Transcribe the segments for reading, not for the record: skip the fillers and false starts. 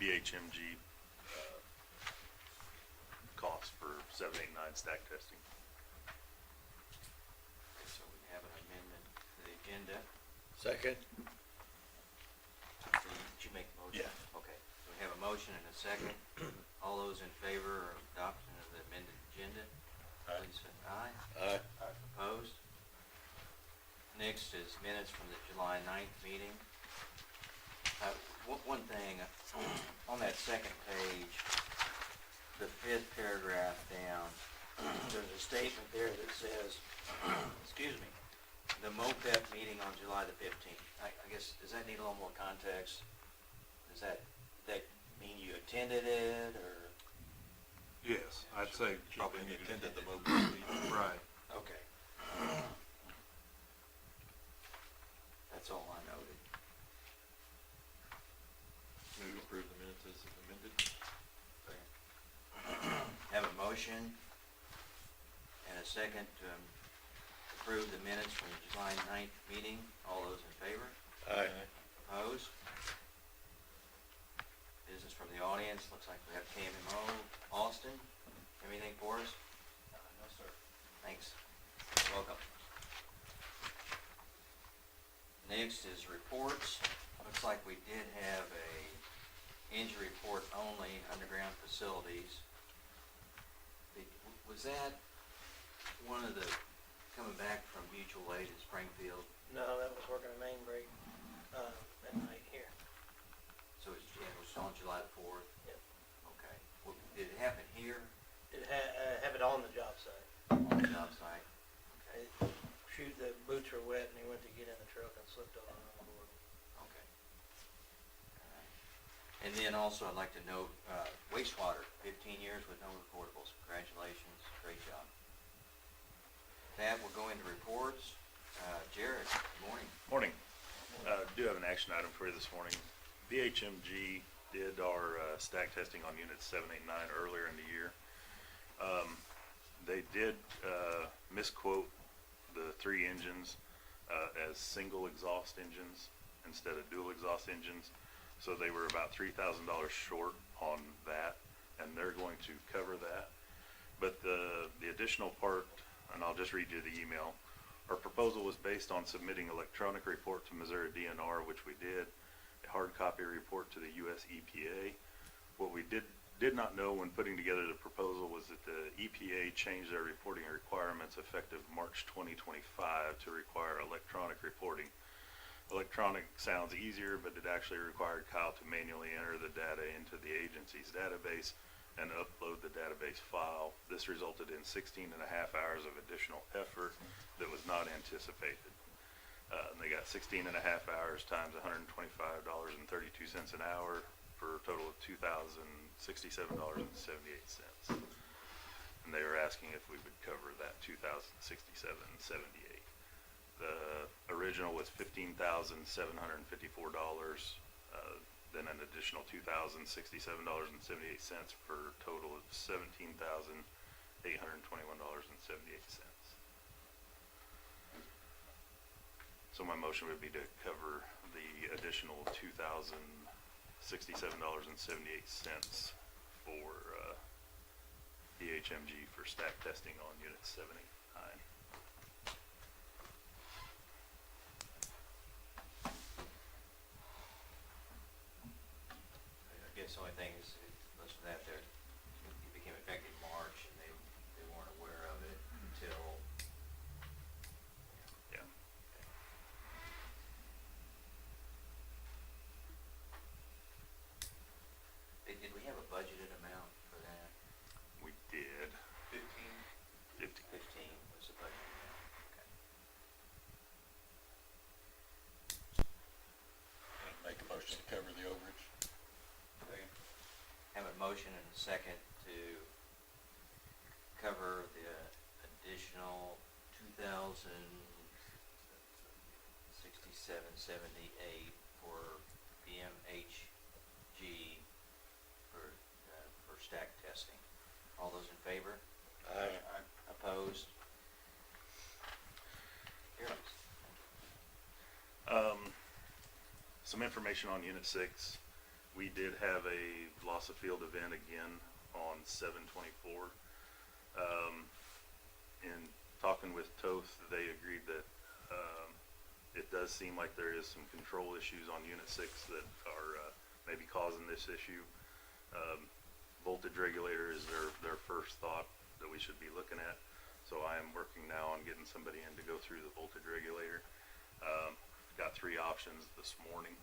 BHMG cost for 789 stack testing. So we have an amendment to the agenda. Second. Did you make a motion? Yeah. Okay, so we have a motion and a second. All those in favor of adoption of the amended agenda, Aye. please say aye. Aye. Opposed? Next is minutes from the July 9th meeting. One thing, on that second page, the fifth paragraph down, there's a statement there that says, excuse me, the MOPEP meeting on July the 15th. I guess, does that need a little more context? Does that mean you attended it, or? Yes, I'd say probably You need attended the to. MOPEP meeting. Right. Okay. That's all I noted. Move to approve the minutes as amended. Have a motion and a second to approve the minutes from the July 9th meeting. All those in favor? Aye. Opposed? Business from the audience. Looks like we have KMMO. Austin, anything for us? No, sir. Thanks. Welcome. Next is reports. Looks like we did have a injury report only, underground facilities. Was that one of the, coming back from mutual aid in Springfield? No, that was working a main break at night here. So it was on July the 4th? Yep. Okay. Well, did it happen here It have it on the job site. on the job site? Okay. The boots were wet and he went to get in the truck and slipped on the board. Okay. And then also I'd like to note, wastewater, 15 years with no reportables. Congratulations, great job. That will go into reports. Jared, good morning. Morning. Do have an action item for you this morning. BHMG did our stack testing on units 7, 8, 9 earlier in the year. They did misquote the 3 engines as single exhaust engines instead of dual exhaust engines. So they were about $3,000 short on that, and they're going to cover that. But the additional part, and I'll just read you the email. Our proposal was based on submitting electronic report to Missouri DNR, which we did, a hard copy report to the US EPA. What we did not know when putting together the proposal was that the EPA changed their reporting requirements effective March 2025 to require electronic reporting. Electronic sounds easier, but it actually required Kyle to manually enter the data into the agency's database and upload the database file. This resulted in 16 and a half hours of additional effort that was not anticipated. They got 16 and a half hours times $125.32 an hour for a total of $2,067.78. And they were asking if we would cover that $2,067.78. The original was $15,754. Then an additional $2,067.78 for a total of $17,821.78. So my motion would be to cover the additional $2,067.78 for BHMG for stack testing on unit 79. I guess the only thing is, listen to that, it became effective March, and they weren't aware of it until. Yeah. Did we have a budgeted amount for that? We did. 15 50. was the budget amount, okay. Make a motion to cover the overage. Have a motion and a second to cover the additional $2,067.78 for BMHG for stack testing. All those in favor? Aye. Opposed? Carries. Some information on Unit 6. We did have a loss of field event again on 7/24. In talking with Toth, they agreed that it does seem like there is some control issues on Unit 6 that are maybe causing this issue. Voltage regulator is their first thought that we should be looking at. So I am working now on getting somebody in to go through the voltage regulator. Got 3 options this morning.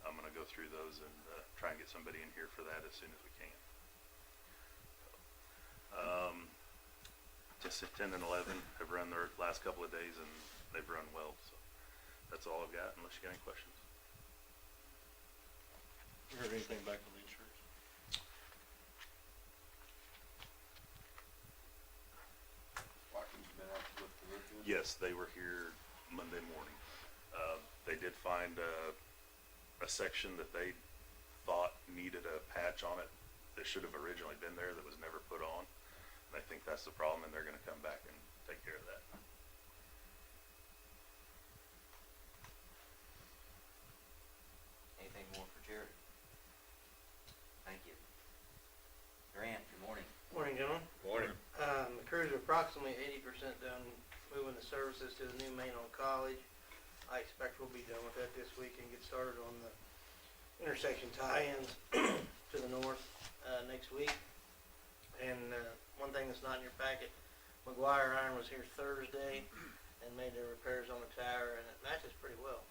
I'm gonna go through those and try and get somebody in here for that as soon as we can. Just 10 and 11 have run their last couple of days and they've run well, so that's all I've got unless you got any questions. You heard anything back from the insurance? Watkins been out to look the roof in? Yes, they were here Monday morning. They did find a section that they thought needed a patch on it that should have originally been there that was never put on. And I think that's the problem, and they're gonna come back and take care of that. Anything more for Jared? Thank you. Grant, good morning. Morning, gentlemen. Morning. The crews are approximately 80% done moving the services to the new main on College. I expect we'll be done with that this week and get started on the intersection tie-ins to the north next week. And one thing that's not in your packet, McGuire Iron was here Thursday and made their repairs on the tower, and it matches pretty well.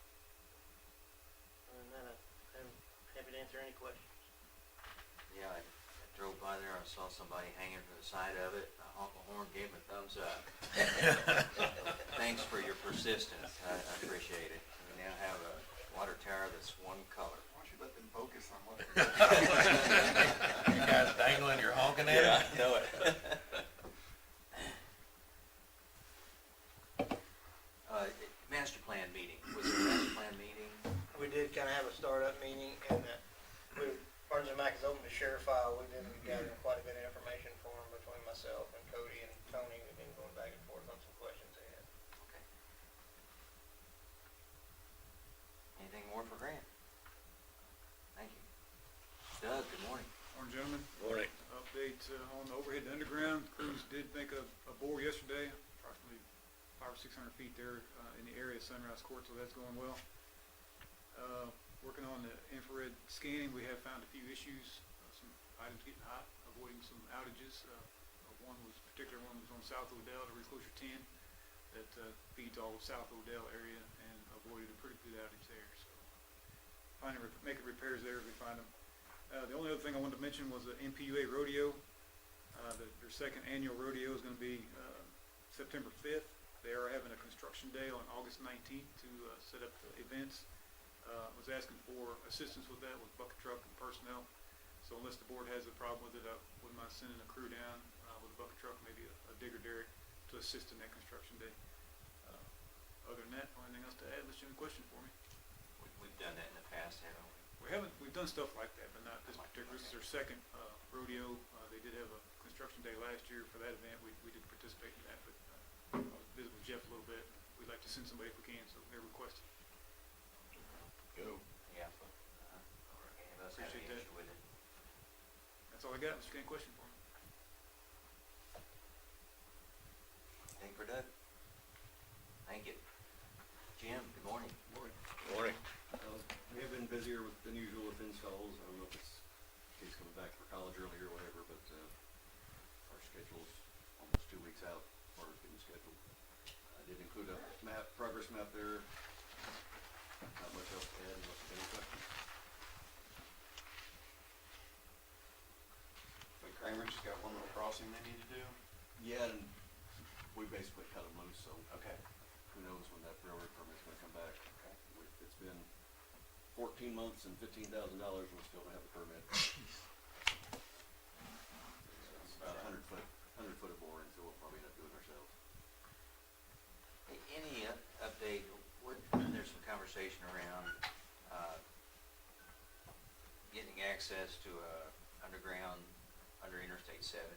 And then I'm happy to answer any questions. Yeah, I drove by there, I saw somebody hanging from the side of it, I honked my horn, gave him a thumbs up. Thanks for your persistence, I appreciate it. We now have a water tower that's one color. Why don't you let them focus on what You guys dangling, you're honking at it? I know it. Master plan meeting, was there a master plan meeting? We did kind of have a startup meeting, and Barnes and Mac is open to share file. We've been gathering quite a bit of information for them between myself and Cody and Tony. We've been going back and forth on some questions they had. Okay. Anything more for Grant? Thank you. Doug, good morning. Morning, gentlemen. Morning. Update on the overhead to underground. Crews did make a bore yesterday, approximately 500 or 600 feet there in the area of Sunrise Court, so that's going well. Working on the infrared scanning, we have found a few issues, some items getting hot, avoiding some outages. One was on South Odell, the reclosure 10, that feeds all of South Odell area, and avoided a pretty good outage there. So making repairs there as we find them. The only other thing I wanted to mention was the MPUA rodeo. Their second annual rodeo is going to be September 5th. They are having a construction day on August 19th to set up the events. Was asking for assistance with that with bucket truck and personnel. So unless the board has a problem with it, I wouldn't mind sending a crew down with a bucket truck, maybe a digger derrick, to assist in that construction day. Other than that, anything else to add? Unless you have any questions for me? We've done that in the past, haven't we? We've done stuff like that, but not this particular. This is their second rodeo. They did have a construction day last year for that event. We didn't participate in that, but I was visiting with Jeff a little bit. We'd like to send somebody if we can, so they're requested. Go. Yeah. Any of us have Appreciate any that. issue with it? That's all I got. Unless you got any question for me. Anything for Doug? Thank you. Jim, good morning. Morning. Morning. We have been busier than usual with installs. I don't know if it's kids coming back for college early or whatever, but our schedule's almost 2 weeks out as far as getting scheduled. I did include a progress map there. Not much else to add unless you have any questions. But Kramer just got one little crossing they need to do? Yeah, and we basically cut them loose, so Okay. who knows when that railroad permit's gonna come back. Okay. It's been 14 months and $15,000 and we still don't have the permit. It's about 100 foot of boring, so we'll probably end up doing it ourselves. Any update, there's some conversation around getting access to underground under Interstate 70.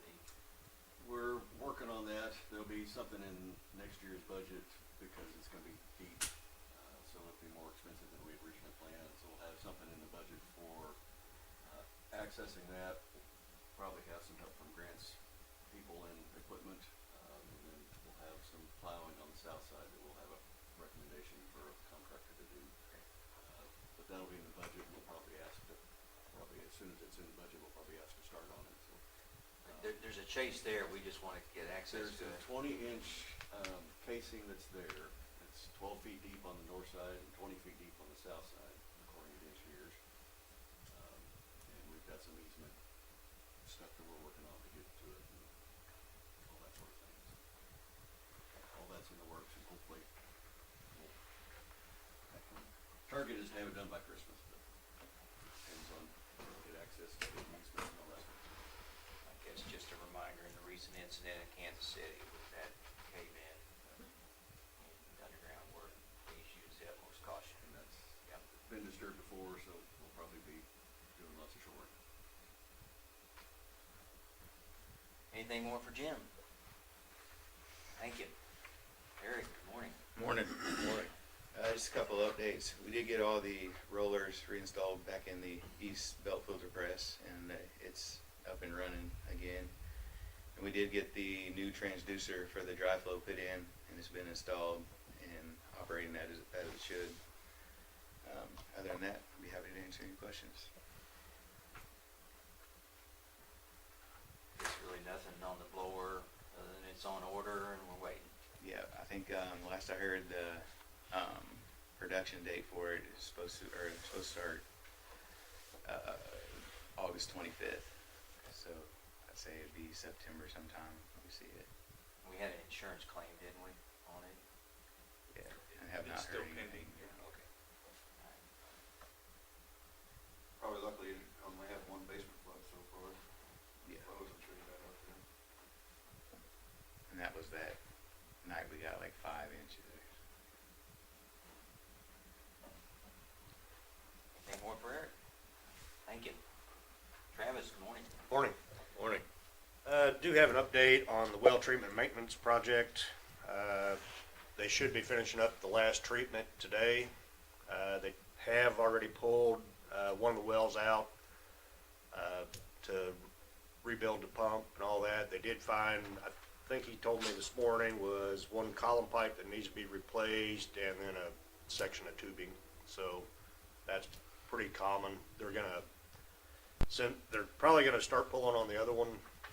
We're working on that. There'll be something in next year's budget because it's gonna be deep. So it'll be more expensive than we originally planned. So we'll have something in the budget for accessing that, we'll probably have some help from grants people and equipment, and then we'll have some plowing on the south side that we'll have a recommendation for a contractor to do. But that'll be in the budget, and we'll probably ask to, probably as soon as it's in the budget, we'll probably ask to start on it, so. There's a chase there, we just wanna get access There's to a it. 20-inch casing that's there. It's 12 feet deep on the north side and 20 feet deep on the south side, according to the engineers. And we've got some easement stuff that we're working on to get to it and all that sort of thing. So, all that's in the works, and hopefully we'll target is to have it done by Christmas, but depends on get access to the easement and all that. I guess just a reminder, in the recent incident in Kansas City with that cave-in, underground work, please use the utmost caution. And that's Yep. been disturbed before, so we'll probably be doing lots of shoring. Anything more for Jim? Thank you. Eric, good morning. Morning. Morning. Just a couple of updates. We did get all the rollers reinstalled back in the east belt filter press, and it's up and running again. And we did get the new transducer for the dry flow put in, and it's been installed and operating as it should. Other than that, I'd be happy to answer any questions. There's really nothing on the blower, other than it's on order and we're waiting. Yeah, I think last I heard, the production date for it is supposed to start August 25th. So I'd say it'd be September sometime when we see it. We had an insurance claim, didn't we, on it? Yeah, and have not It's still heard anything. pending. Okay. Probably luckily you only have one basement flood so far. Yeah, I wasn't sure you got up there. and that was that night we got like 5 inches. Anything more for Eric? Thank you. Travis, good morning. Morning. Morning. Do have an update on the well treatment maintenance project. They should be finishing up the last treatment today. They have already pulled one of the wells out to rebuild the pump and all that. They did find, I think he told me this morning, was one column pipe that needs to be replaced and then a section of tubing. So that's pretty common. They're probably gonna start pulling on the other one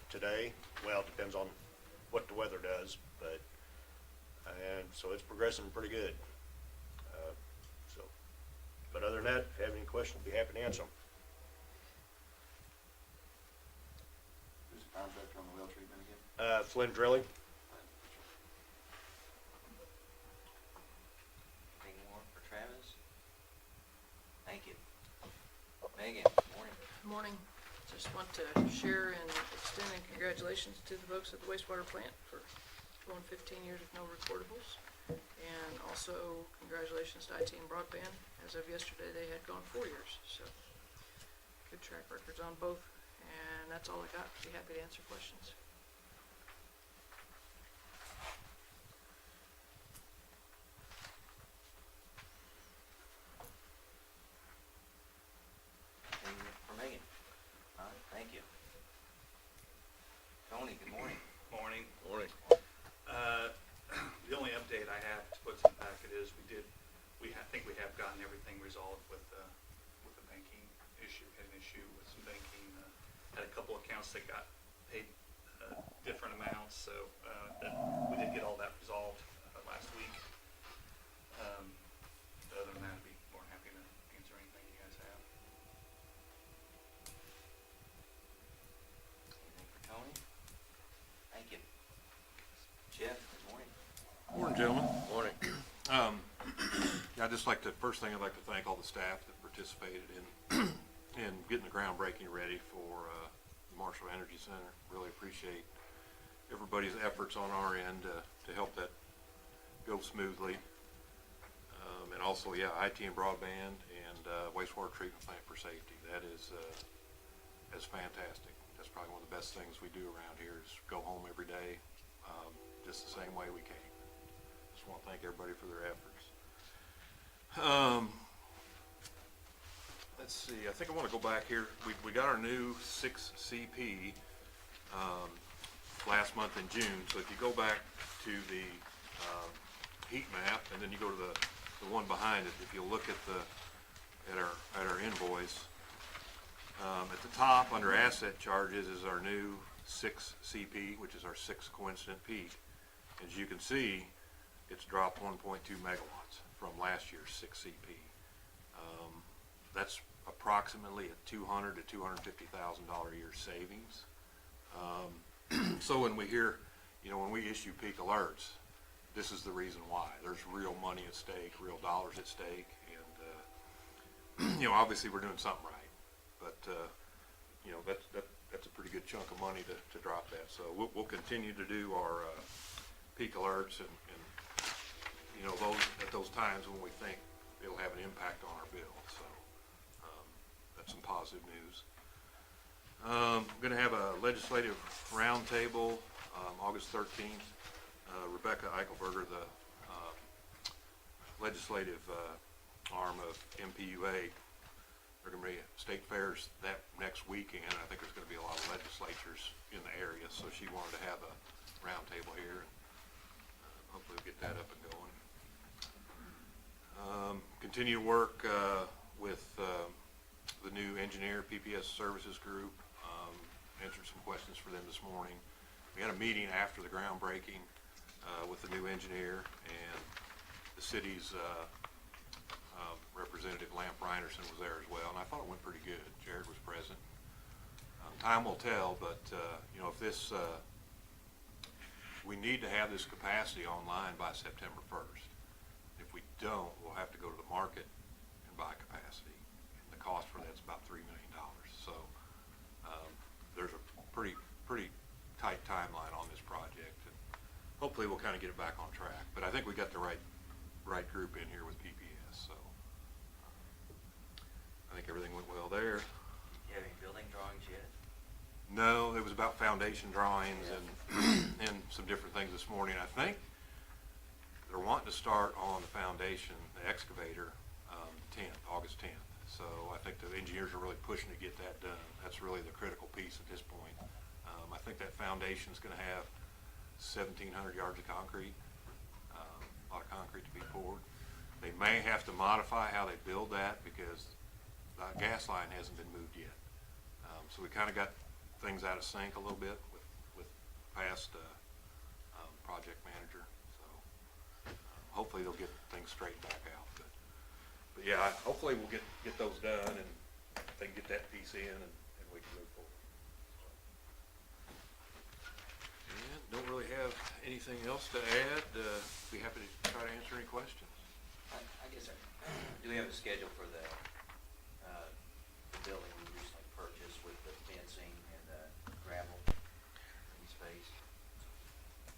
today. Well, it depends on what the weather does, and so it's progressing pretty good. But other than that, if you have any questions, I'd be happy to answer them. Who's the contractor on the well treatment again? Flynn Drilling. Anything more for Travis? Thank you. Megan, good morning. Morning. Just want to share and extend congratulations to the folks at the wastewater plant for going 15 years with no recordables. And also congratulations to IT and Broadband. As of yesterday, they had gone 4 years. So good track records on both. And that's all I got. Be happy to answer questions. Anything for Megan? All right, thank you. Tony, good morning. Morning. Morning. The only update I have to put in the packet is I think we have gotten everything resolved with the banking issue. Had an issue with some banking, had a couple accounts that got paid different amounts, so we did get all that resolved last week. Other than that, I'd be more than happy to answer anything you guys have. Anything for Tony? Thank you. Jeff, good morning. Morning, gentlemen. Morning. I'd just like to, first thing I'd like to thank all the staff that participated in getting the groundbreaking ready for the Marshall Energy Center. Really appreciate everybody's efforts on our end to help that go smoothly. And also, IT and Broadband and wastewater treatment plant for safety. That is fantastic. That's probably one of the best things we do around here is go home every day just the same way we came. Just want to thank everybody for their efforts. Let's let's see, I think I want to go back here. We got our new 6 CP last month in June. So if you go back to the heat map, and then you go to the one behind it, if you look at our invoice, at the top under asset charges is our new 6 CP, which is our 6 coincident peak. As you can see, it's dropped 1.2 megawatts from last year's 6 CP. That's approximately a $200,000 to $250,000 a year savings. So when we hear, when we issue peak alerts, this is the reason why. There's real money at stake, real dollars at stake, and obviously we're doing something right. But that's a pretty good chunk of money to drop that. So we'll continue to do our peak alerts and those at those times when we think it'll have an impact on our bill. So that's some positive news. I'm going to have a legislative roundtable August 13th. Rebecca Eichelberger, the legislative arm of MPUA, there are going to be state fairs that next weekend. I think there's going to be a lot of legislatures in the area, so she wanted to have a roundtable here, and hopefully we'll get that up and going. Continue to work with the new engineer, PPS Services Group. Answered some questions for them this morning. We had a meeting after the groundbreaking with the new engineer, and the city's representative, Lamp Reinerson, was there as well, and I thought it went pretty good. Jared was present. Time will tell, but if this, we need to have this capacity online by September 1st. If we don't, we'll have to go to the market and buy capacity. And the cost for that's about $3 million. So there's a pretty tight timeline on this project, and hopefully we'll kind of get it back on track. But I think we got the right group in here with PPS. So I think everything went well there. Do you have any building drawings yet? No, it was about foundation drawings and some different things this morning. I think they're wanting to start on the foundation, the excavator, 10th, August 10th. So I think the engineers are really pushing to get that done. That's really the critical piece at this point. I think that foundation is going to have 1,700 yards of concrete, a lot of concrete to be poured. They may have to modify how they build that because the gas line hasn't been moved yet. So we kind of got things out of sync a little bit with past project manager. So hopefully they'll get things straightened back out. But yeah, hopefully we'll get those done, and they can get that piece in, and we can move forward. And don't really have anything else to add. Be happy to try to answer any questions. I guess, do we have a schedule for the building we recently purchased with the fencing and gravel in space?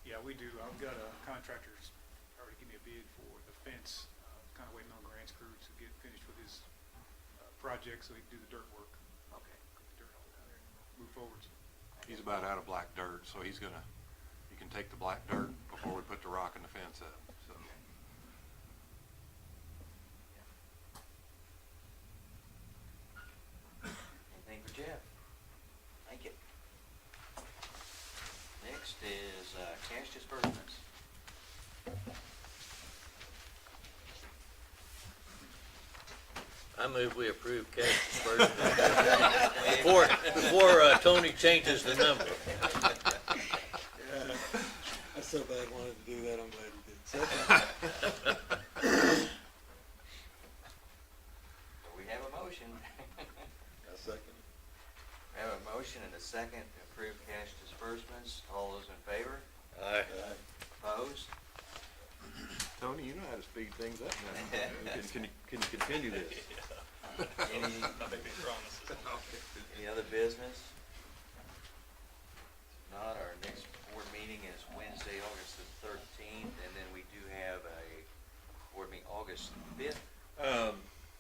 Yeah, we do. I've got a contractor's already give me a bid for the fence. Kind of waiting on Grant's crew to get finished with his project so he can do the dirt work. Okay. Put the dirt all down there and move forward. He's about out of black dirt, so you can take the black dirt before we put the rock and the fence up. So. Anything for Jeff? Thank you. Next is cash disbursements. I move we approve cash disbursement before Tony changes the number. I so bad wanted to do that, I'm glad you did. We have a motion. A second. We have a motion and a second to approve cash disbursements. All those in favor? Aye. Opposed? Tony, you know how to speed things up now. Can you continue this? Any other business? If not, our next board meeting is Wednesday, August the 13th, and then we do have a board meeting August 5th.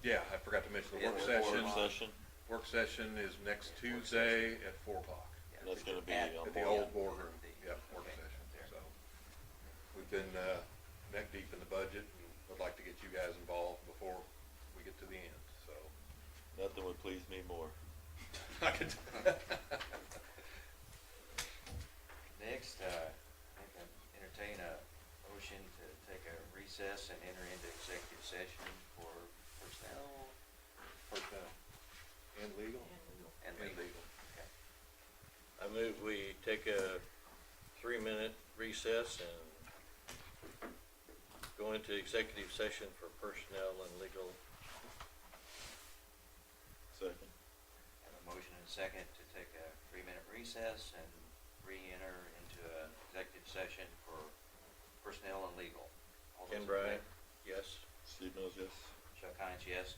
Yeah, I forgot to mention the work Yeah, the session. work Session, Work session is next Tuesday at 4 o'clock Yeah, that's gonna be at- on at the old boardroom. The- Yep, work okay, session. there. So we've been neck deep in the budget, and would like to get you guys involved before we get to the end. So nothing was please me more. Next, I can entertain a motion to take a recess and enter into executive session for personnel And legal? and legal. Okay. I move we take a 3-minute recess and go into executive session for personnel and legal. Second. Have a motion and a second to take a 3-minute recess and re-enter into an executive session for personnel and legal. All those Ken in Bryant, favor? yes. Steve Mills, yes. Chuck Hines, yes.